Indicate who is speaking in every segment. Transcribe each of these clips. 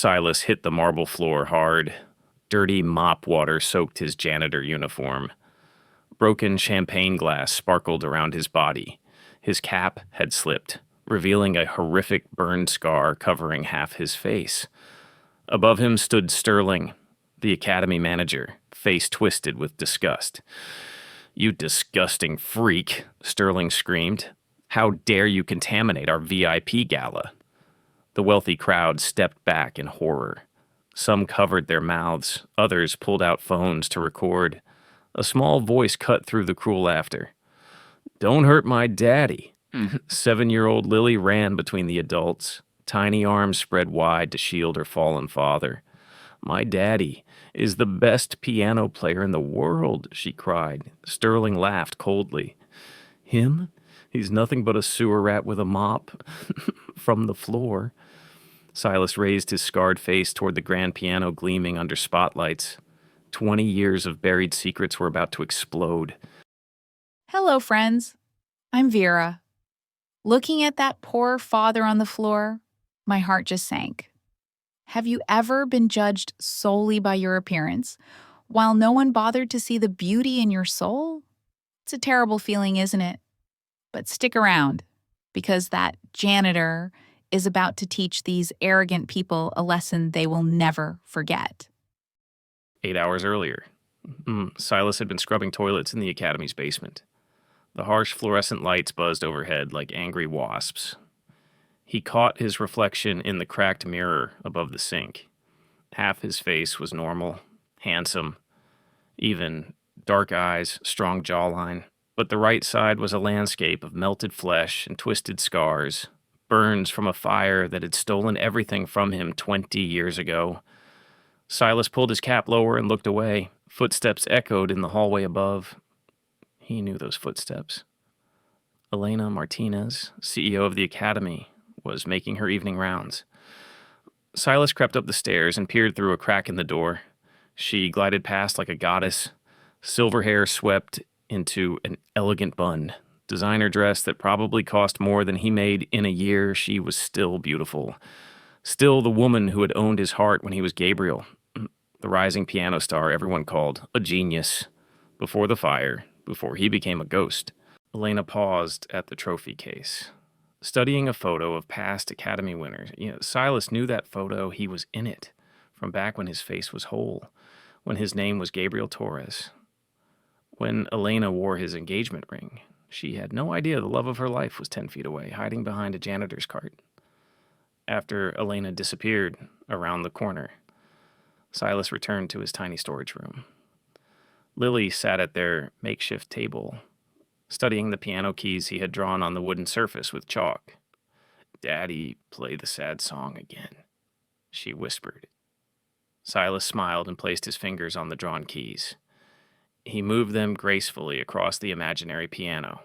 Speaker 1: Silas hit the marble floor hard. Dirty mop water soaked his janitor uniform. Broken champagne glass sparkled around his body. His cap had slipped, revealing a horrific burn scar covering half his face. Above him stood Sterling, the academy manager, face twisted with disgust. "You disgusting freak," Sterling screamed. "How dare you contaminate our VIP gala?" The wealthy crowd stepped back in horror. Some covered their mouths, others pulled out phones to record. A small voice cut through the cruel laughter. "Don't hurt my daddy." 7-year-old Lily ran between the adults, tiny arms spread wide to shield her fallen father. "My daddy is the best piano player in the world," she cried. Sterling laughed coldly. "Him? He's nothing but a sewer rat with a mop." From the floor, Silas raised his scarred face toward the grand piano gleaming under spotlights. 20 years of buried secrets were about to explode.
Speaker 2: Hello, friends. I'm Vera. Looking at that poor father on the floor, my heart just sank. Have you ever been judged solely by your appearance, while no one bothered to see the beauty in your soul? It's a terrible feeling, isn't it? But stick around, because that janitor is about to teach these arrogant people a lesson they will never forget.
Speaker 1: 8 hours earlier, Silas had been scrubbing toilets in the academy's basement. The harsh fluorescent lights buzzed overhead like angry wasps. He caught his reflection in the cracked mirror above the sink. Half his face was normal, handsome, even, dark eyes, strong jawline. But the right side was a landscape of melted flesh and twisted scars, burns from a fire that had stolen everything from him 20 years ago. Silas pulled his cap lower and looked away. Footsteps echoed in the hallway above. He knew those footsteps. Elena Martinez, CEO of the academy, was making her evening rounds. Silas crept up the stairs and peered through a crack in the door. She glided past like a goddess, silver hair swept into an elegant bun. Designer dress that probably cost more than he made in a year. She was still beautiful. Still the woman who had owned his heart when he was Gabriel. The rising piano star everyone called a genius. Before the fire, before he became a ghost. Elena paused at the trophy case, studying a photo of past Academy winners. Silas knew that photo. He was in it, from back when his face was whole, when his name was Gabriel Torres. When Elena wore his engagement ring, she had no idea the love of her life was 10 feet away, hiding behind a janitor's cart. After Elena disappeared around the corner, Silas returned to his tiny storage room. Lily sat at their makeshift table, studying the piano keys he had drawn on the wooden surface with chalk. "Daddy, play the sad song again," she whispered. Silas smiled and placed his fingers on the drawn keys. He moved them gracefully across the imaginary piano,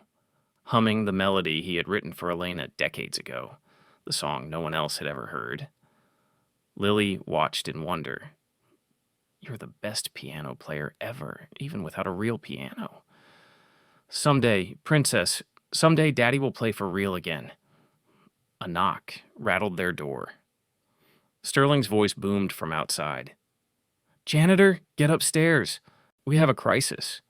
Speaker 1: humming the melody he had written for Elena decades ago, the song no one else had ever heard. Lily watched in wonder. "You're the best piano player ever, even without a real piano. Someday, Princess, someday Daddy will play for real again." A knock rattled their door. Sterling's voice boomed from outside. "Janitor, get upstairs. We have a crisis."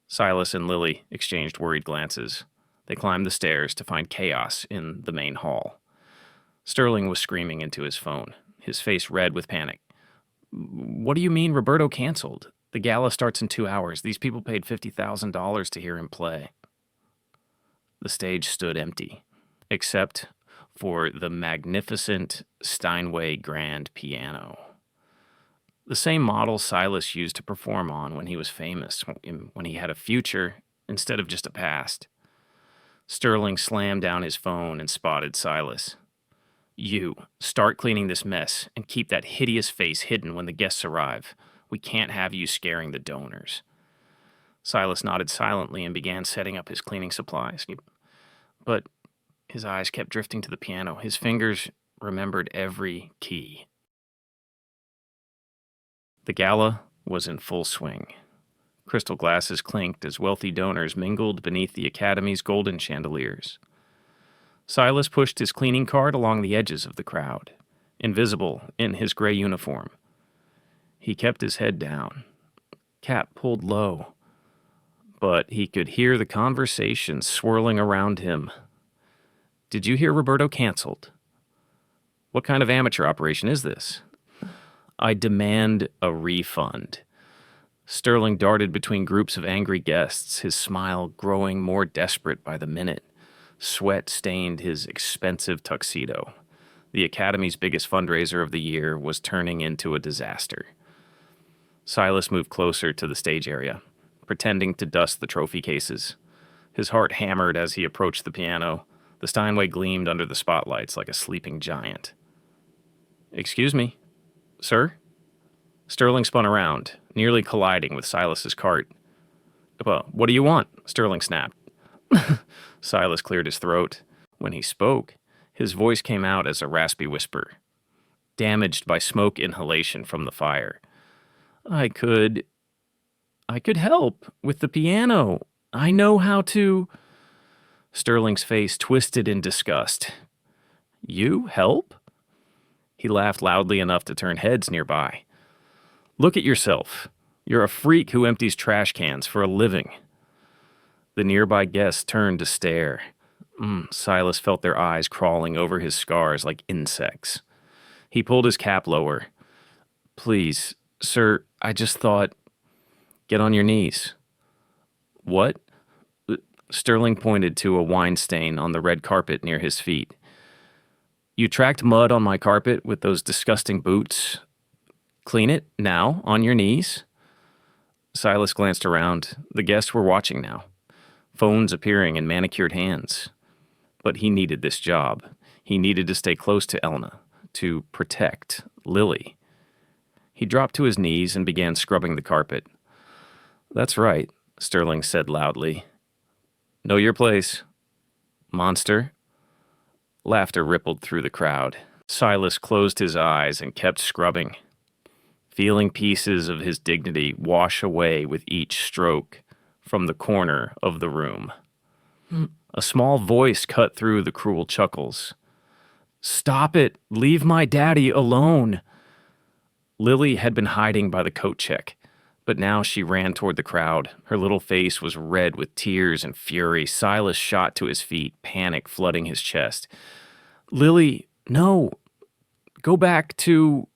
Speaker 1: Silas and Lily exchanged worried glances. They climbed the stairs to find chaos in the main hall. Sterling was screaming into his phone, his face red with panic. "What do you mean Roberto canceled? The gala starts in 2 hours. These people paid $50,000 to hear him play." The stage stood empty, except for the magnificent Steinway grand piano. The same model Silas used to perform on when he was famous, when he had a future instead of just a past. Sterling slammed down his phone and spotted Silas. "You, start cleaning this mess and keep that hideous face hidden when the guests arrive. We can't have you scaring the donors." Silas nodded silently and began setting up his cleaning supplies. But his eyes kept drifting to the piano. His fingers remembered every key. The gala was in full swing. Crystal glasses clinked as wealthy donors mingled beneath the Academy's golden chandeliers. Silas pushed his cleaning cart along the edges of the crowd. invisible in his gray uniform. He kept his head down, cap pulled low, but he could hear the conversation swirling around him. Did you hear Roberto canceled? What kind of amateur operation is this? I demand a refund. Sterling darted between groups of angry guests, his smile growing more desperate by the minute. Sweat stained his expensive tuxedo. The Academy's biggest fundraiser of the year was turning into a disaster. Silas moved closer to the stage area, pretending to dust the trophy cases. His heart hammered as he approached the piano. The Steinway gleamed under the spotlights like a sleeping giant. Excuse me, sir? Sterling spun around, nearly colliding with Silas's cart. Well, what do you want? Sterling snapped. Silas cleared his throat. When he spoke, his voice came out as a raspy whisper, damaged by smoke inhalation from the fire. I could help with the piano. I know how to... Sterling's face twisted in disgust. You help? He laughed loudly enough to turn heads nearby. Look at yourself. You're a freak who empties trash cans for a living. The nearby guests turned to stare. Silas felt their eyes crawling over his scars like insects. He pulled his cap lower. Please, sir, I just thought... Get on your knees. What? Sterling pointed to a wine stain on the red carpet near his feet. You tracked mud on my carpet with those disgusting boots. Clean it, now, on your knees. Silas glanced around. The guests were watching now, phones appearing in manicured hands. But he needed this job. He needed to stay close to Elena, to protect Lily. He dropped to his knees and began scrubbing the carpet. That's right, Sterling said loudly. Know your place, monster. Laughter rippled through the crowd. Silas closed his eyes and kept scrubbing, feeling pieces of his dignity wash away with each stroke from the corner of the room. A small voice cut through the cruel chuckles. Stop it! Leave my daddy alone! Lily had been hiding by the coat check, but now she ran toward the crowd. Her little face was red with tears and fury. Silas shot to his feet, panic flooding his chest. Lily, no! Go back to...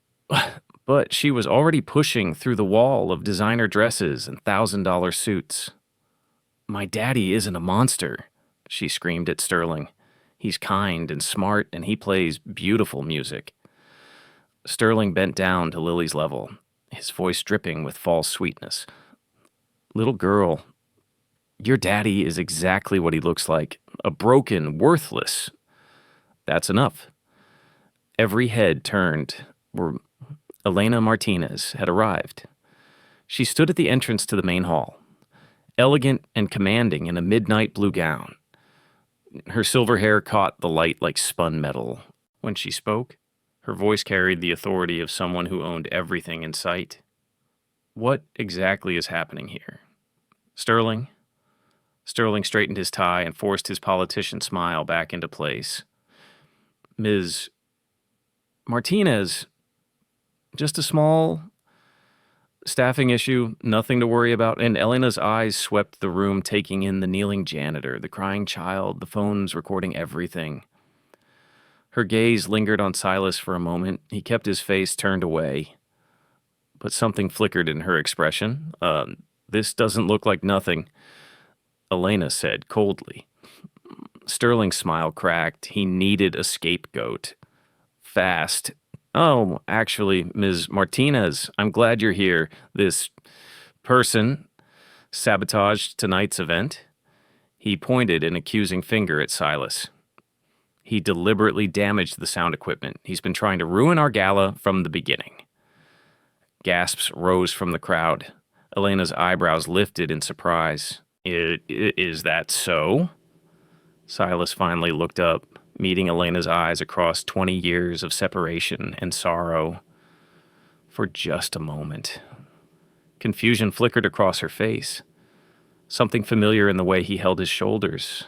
Speaker 1: But she was already pushing through the wall of designer dresses and $1,000 suits. My daddy isn't a monster, she screamed at Sterling. He's kind and smart, and he plays beautiful music. Sterling bent down to Lily's level, his voice dripping with false sweetness. Little girl, your daddy is exactly what he looks like, a broken, worthless. That's enough. Every head turned. Elena Martinez had arrived. She stood at the entrance to the main hall, elegant and commanding in a midnight blue gown. Her silver hair caught the light like spun metal. When she spoke, her voice carried the authority of someone who owned everything in sight. What exactly is happening here? Sterling? Sterling straightened his tie and forced his politician smile back into place. Ms. Martinez, just a small staffing issue, nothing to worry about. And Elena's eyes swept the room, taking in the kneeling janitor, the crying child, the phones recording everything. Her gaze lingered on Silas for a moment. He kept his face turned away. But something flickered in her expression. This doesn't look like nothing, Elena said coldly. Sterling's smile cracked. He needed a scapegoat. Fast. Oh, actually, Ms. Martinez, I'm glad you're here. This person sabotaged tonight's event. He pointed an accusing finger at Silas. He deliberately damaged the sound equipment. He's been trying to ruin our gala from the beginning. Gasps rose from the crowd. Elena's eyebrows lifted in surprise. Is that so? Silas finally looked up, meeting Elena's eyes across 20 years of separation and sorrow. For just a moment. Confusion flickered across her face. Something familiar in the way he held his shoulders.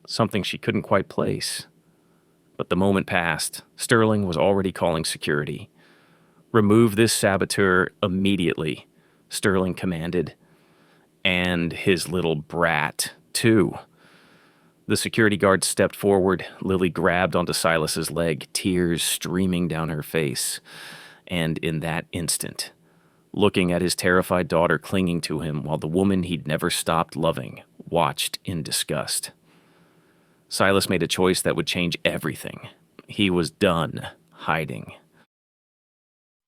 Speaker 1: Something she couldn't quite place. But the moment passed. Sterling was already calling security. "Remove this saboteur immediately," Sterling commanded. "And his little brat, too." The security guard stepped forward. Lily grabbed onto Silas's leg, tears streaming down her face. And in that instant, looking at his terrified daughter clinging to him while the woman he'd never stopped loving watched in disgust, Silas made a choice that would change everything. He was done hiding.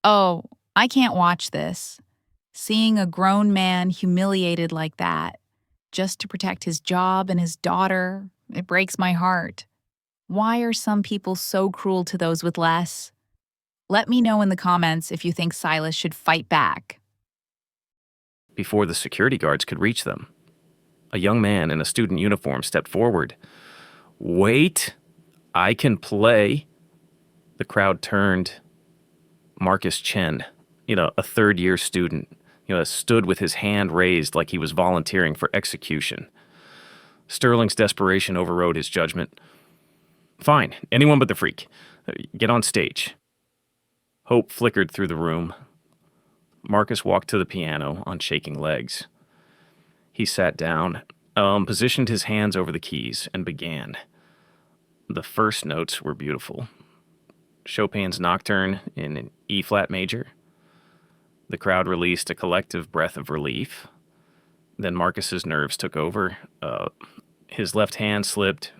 Speaker 2: Oh, I can't watch this. Seeing a grown man humiliated like that, just to protect his job and his daughter, it breaks my heart. Why are some people so cruel to those with less? Let me know in the comments if you think Silas should fight back.
Speaker 1: Before the security guards could reach them, a young man in a student uniform stepped forward. "Wait, I can play." The crowd turned. Marcus Chen, a third-year student, stood with his hand raised like he was volunteering for execution. Sterling's desperation overrode his judgment. "Fine, anyone but the freak. Get on stage." Hope flickered through the room. Marcus walked to the piano on shaking legs. He sat down, positioned his hands over the keys, and began. The first notes were beautiful. Chopin's Nocturne in an E-flat major. The crowd released a collective breath of relief. Then Marcus's nerves took over. His left hand slipped.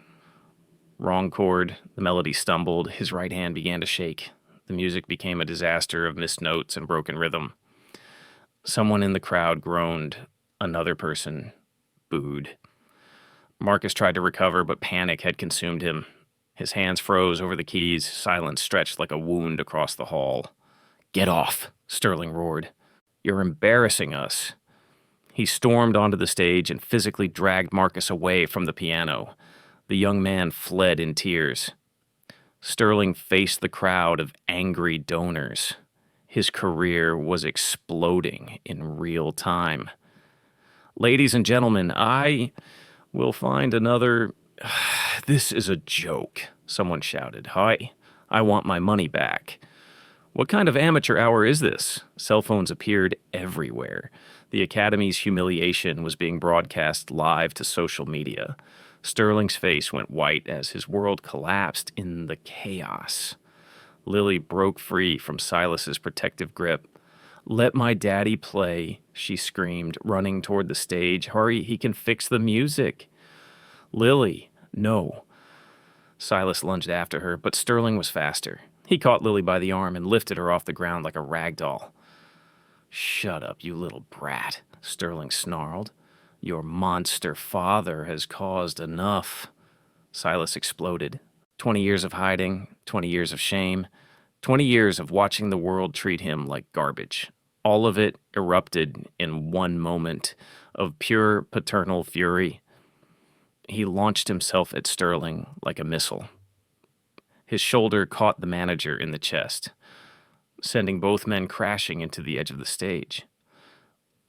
Speaker 1: Wrong chord. The melody stumbled. His right hand began to shake. The music became a disaster of missed notes and broken rhythm. Someone in the crowd groaned. Another person booed. Marcus tried to recover, but panic had consumed him. His hands froze over the keys. Silence stretched like a wound across the hall. "Get off," Sterling roared. "You're embarrassing us." He stormed onto the stage and physically dragged Marcus away from the piano. The young man fled in tears. Sterling faced the crowd of angry donors. His career was exploding in real time. "Ladies and gentlemen, I will find another..." "This is a joke," someone shouted. I want my money back." "What kind of amateur hour is this?" Cell phones appeared everywhere. The Academy's humiliation was being broadcast live to social media. Sterling's face went white as his world collapsed in the chaos. Lily broke free from Silas's protective grip. "Let my daddy play," she screamed, running toward the stage. "Hurry, he can fix the music." "Lily, no." Silas lunged after her, but Sterling was faster. He caught Lily by the arm and lifted her off the ground like a rag doll. "Shut up, you little brat," Sterling snarled. "Your monster father has caused enough." Silas exploded. 20 years of hiding, 20 years of shame, 20 years of watching the world treat him like garbage. All of it erupted in one moment of pure paternal fury. He launched himself at Sterling like a missile. His shoulder caught the manager in the chest, sending both men crashing into the edge of the stage.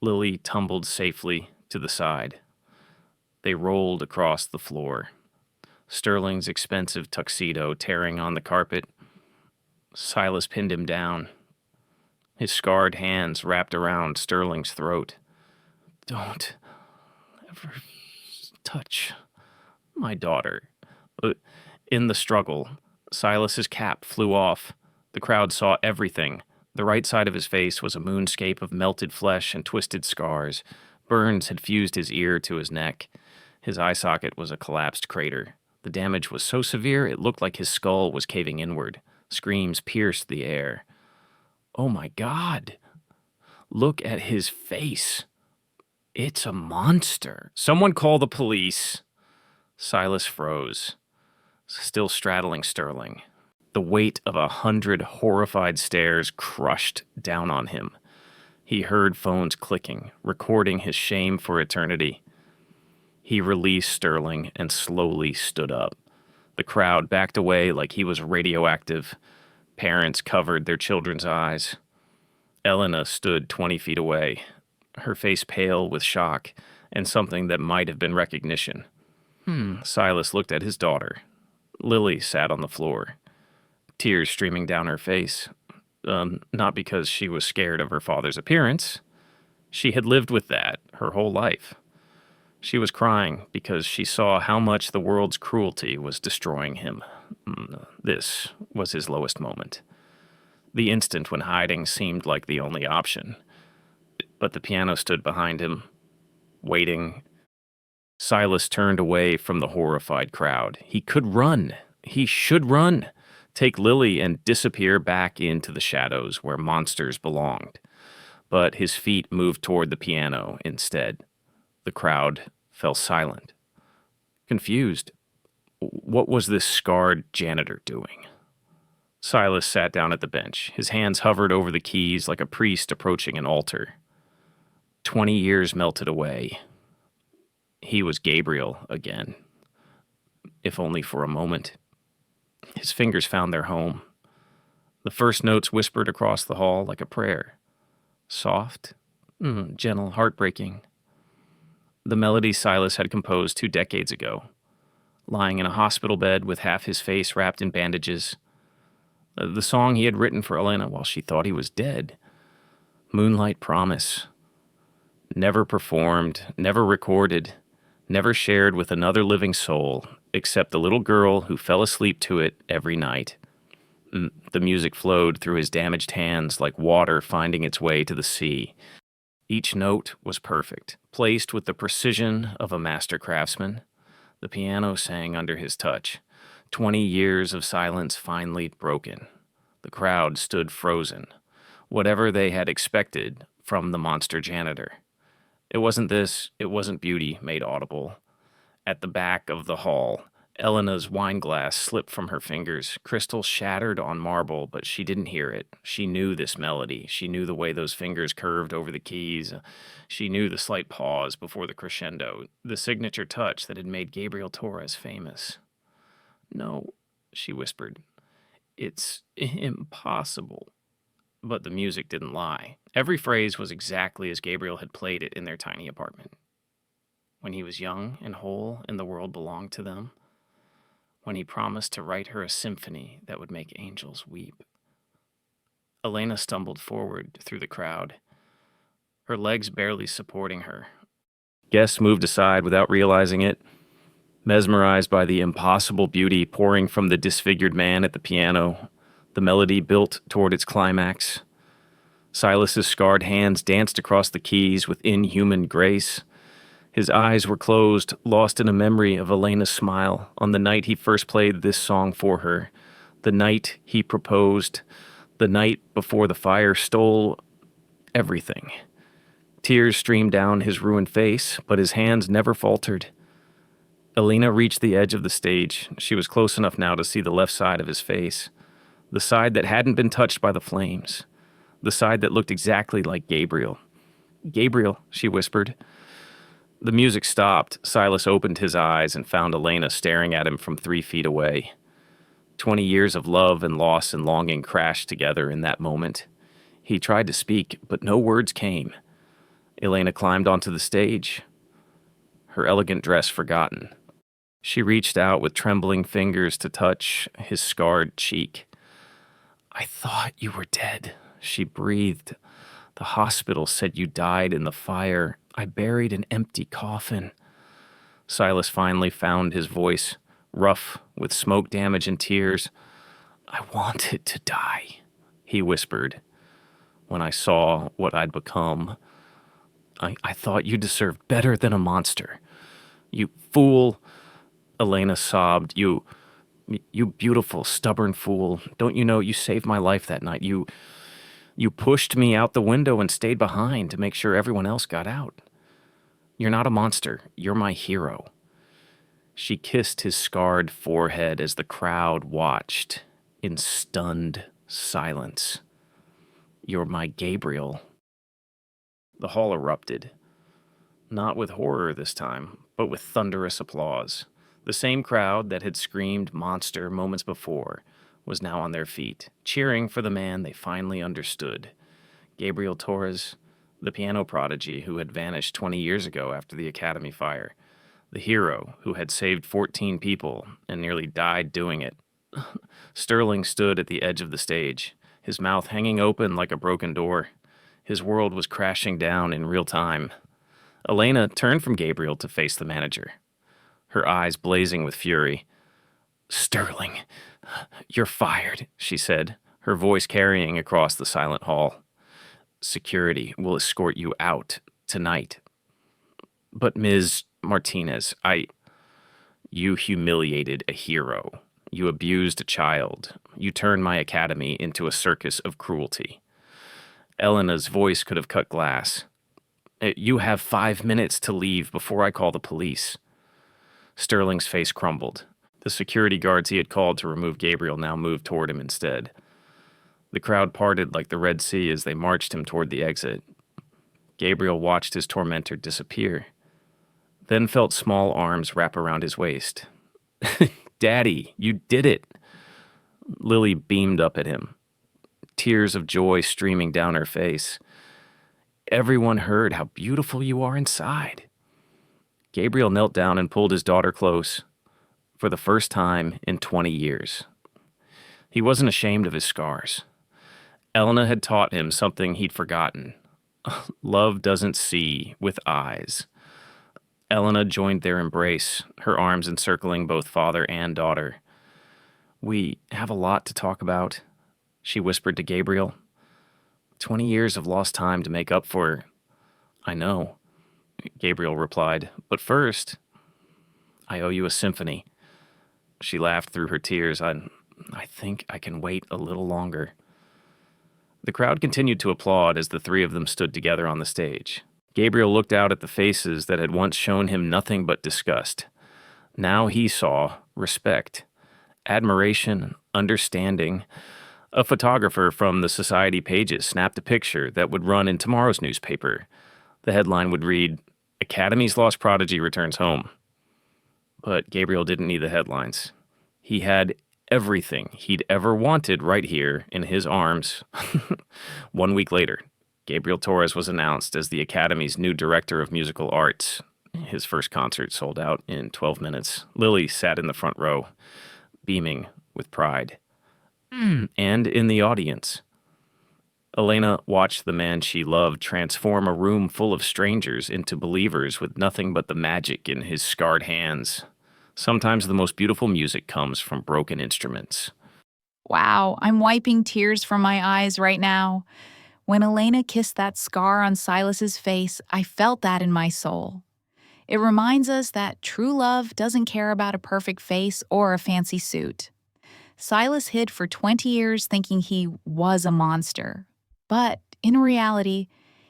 Speaker 1: Lily tumbled safely to the side. They rolled across the floor. Sterling's expensive tuxedo tearing on the carpet. Silas pinned him down. His scarred hands wrapped around Sterling's throat. "Don't ever touch my daughter." In the struggle, Silas's cap flew off. The crowd saw everything. The right side of his face was a moonscape of melted flesh and twisted scars. Burns had fused his ear to his neck. His eye socket was a collapsed crater. The damage was so severe it looked like his skull was caving inward. Screams pierced the air. "Oh my God! Look at his face. It's a monster. Someone call the police." Silas froze, still straddling Sterling. The weight of 100 horrified stares crushed down on him. He heard phones clicking, recording his shame for eternity. He released Sterling and slowly stood up. The crowd backed away like he was radioactive. Parents covered their children's eyes. Elena stood 20 feet away, her face pale with shock and something that might have been recognition. Silas looked at his daughter. Lily sat on the floor, tears streaming down her face. Not because she was scared of her father's appearance. She had lived with that her whole life. She was crying because she saw how much the world's cruelty was destroying him. This was his lowest moment. The instant when hiding seemed like the only option. But the piano stood behind him, waiting. Silas turned away from the horrified crowd. He could run. He should run. Take Lily and disappear back into the shadows where monsters belonged. But his feet moved toward the piano instead. The crowd fell silent. Confused. What was this scarred janitor doing? Silas sat down at the bench. His hands hovered over the keys like a priest approaching an altar. 20 years melted away. He was Gabriel again, if only for a moment. His fingers found their home. The first notes whispered across the hall like a prayer. Soft, gentle, heartbreaking. The melody Silas had composed 2 decades ago, lying in a hospital bed with half his face wrapped in bandages. The song he had written for Elena while she thought he was dead. Moonlight Promise. Never performed, never recorded, never shared with another living soul, except the little girl who fell asleep to it every night. The music flowed through his damaged hands like water finding its way to the sea. Each note was perfect, placed with the precision of a master craftsman. The piano sang under his touch. 20 years of silence finally broken. The crowd stood frozen, whatever they had expected from the monster janitor. It wasn't this, it wasn't beauty made audible. At the back of the hall, Elena's wine glass slipped from her fingers. Crystal shattered on marble, but she didn't hear it. She knew this melody. She knew the way those fingers curved over the keys. She knew the slight pause before the crescendo, the signature touch that had made Gabriel Torres famous. "No," she whispered. "It's impossible." But the music didn't lie. Every phrase was exactly as Gabriel had played it in their tiny apartment. When he was young and whole and the world belonged to them. When he promised to write her a symphony that would make angels weep. Elena stumbled forward through the crowd, her legs barely supporting her. Guests moved aside without realizing it, mesmerized by the impossible beauty pouring from the disfigured man at the piano. The melody built toward its climax. Silas's scarred hands danced across the keys with inhuman grace. His eyes were closed, lost in a memory of Elena's smile on the night he first played this song for her, the night he proposed, the night before the fire stole everything. Tears streamed down his ruined face, but his hands never faltered. Elena reached the edge of the stage. She was close enough now to see the left side of his face, the side that hadn't been touched by the flames, the side that looked exactly like Gabriel. "Gabriel," she whispered. The music stopped. Silas opened his eyes and found Elena staring at him from 3 feet away. 20 years of love and loss and longing crashed together in that moment. He tried to speak, but no words came. Elena climbed onto the stage, her elegant dress forgotten. She reached out with trembling fingers to touch his scarred cheek. "I thought you were dead," she breathed. "The hospital said you died in the fire. I buried an empty coffin." Silas finally found his voice, rough with smoke damage and tears. "I wanted to die," he whispered. "When I saw what I'd become, I thought you deserved better than a monster. You fool," Elena sobbed. You beautiful, stubborn fool. Don't you know you saved my life that night? You pushed me out the window and stayed behind to make sure everyone else got out. You're not a monster. You're my hero." She kissed his scarred forehead as the crowd watched in stunned silence. "You're my Gabriel." The hall erupted. Not with horror this time, but with thunderous applause. The same crowd that had screamed monster moments before was now on their feet, cheering for the man they finally understood. Gabriel Torres, the piano prodigy who had vanished 20 years ago after the Academy fire. The hero who had saved 14 people and nearly died doing it. Sterling stood at the edge of the stage, his mouth hanging open like a broken door. His world was crashing down in real time. Elena turned from Gabriel to face the manager, her eyes blazing with fury. "Sterling, you're fired," she said, her voice carrying across the silent hall. "Security will escort you out tonight." "But Ms. Martinez, You humiliated a hero. You abused a child. You turned my academy into a circus of cruelty." Elena's voice could have cut glass. "You have 5 minutes to leave before I call the police." Sterling's face crumbled. The security guards he had called to remove Gabriel now moved toward him instead. The crowd parted like the Red Sea as they marched him toward the exit. Gabriel watched his tormentor disappear, then felt small arms wrap around his waist. "Daddy, you did it!" Lily beamed up at him, tears of joy streaming down her face. "Everyone heard how beautiful you are inside." Gabriel knelt down and pulled his daughter close, for the first time in 20 years. He wasn't ashamed of his scars. Elena had taught him something he'd forgotten. Love doesn't see with eyes. Elena joined their embrace, her arms encircling both father and daughter. "We have a lot to talk about," she whispered to Gabriel. 20 years of lost time to make up for." "I know," Gabriel replied. "But first, I owe you a symphony." She laughed through her tears. I think I can wait a little longer." The crowd continued to applaud as the three of them stood together on the stage. Gabriel looked out at the faces that had once shown him nothing but disgust. Now he saw respect, admiration, understanding. A photographer from the society pages snapped a picture that would run in tomorrow's newspaper. The headline would read, "Academy's Lost Prodigy Returns Home." But Gabriel didn't need the headlines. He had everything he'd ever wanted right here in his arms. 1 week later, Gabriel Torres was announced as the Academy's new director of musical arts. His first concert sold out in 12 minutes. Lily sat in the front row, beaming with pride. And in the audience, Elena watched the man she loved transform a room full of strangers into believers with nothing but the magic in his scarred hands. Sometimes the most beautiful music comes from broken instruments.
Speaker 2: Wow, I'm wiping tears from my eyes right now. When Elena kissed that scar on Silas's face, I felt that in my soul. It reminds us that true love doesn't care about a perfect face or a fancy suit. Silas hid for 20 years thinking he was a monster. But in reality,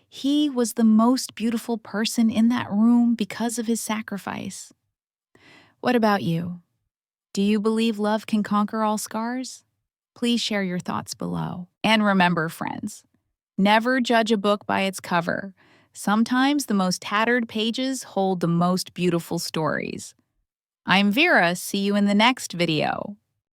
Speaker 2: he was the most beautiful person in that room because of his sacrifice. What about you? Do you believe love can conquer all scars? Please share your thoughts below. And remember, friends, never judge a book by its cover. Sometimes the most tattered pages hold the most beautiful stories. I'm Vera. See you in the next video.